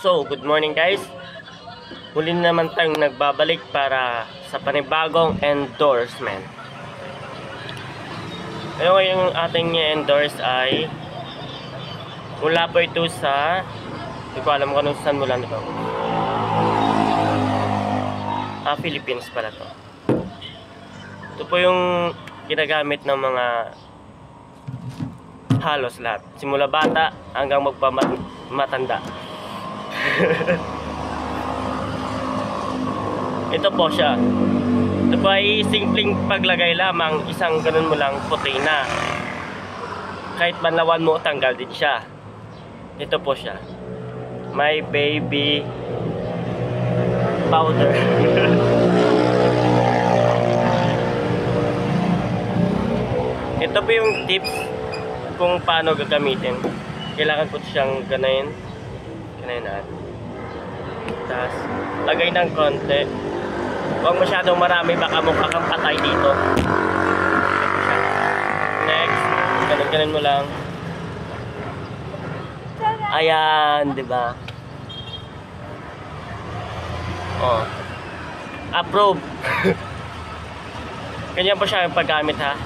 So, good morning guys. Huli na naman tayong nagbabalik para sa panibagong endorsement. Yung ating endorse ay mula po ito sa, hindi ko alam kung anong saan mula nito. Philippines pala to. Ito po yung ginagamit ng mga halos lahat. Simula bata hanggang magpamatanda. Ito po siya. Ito po ay simpleng paglagay lamang. Isang ganun mo lang, puti na. Kahit banlawan mo, tanggal din siya. Ito po siya. My baby powder. Ito po yung tips kung paano gagamitin. Kailangan po siyang ganayin natin. Tapos lagay ng konti. Huwag masyadong marami, baka mukha kang patay dito. Next, ganun mo lang. Ayan, di ba? Oh. Approve. Ganyan po siya yung paggamit, ha.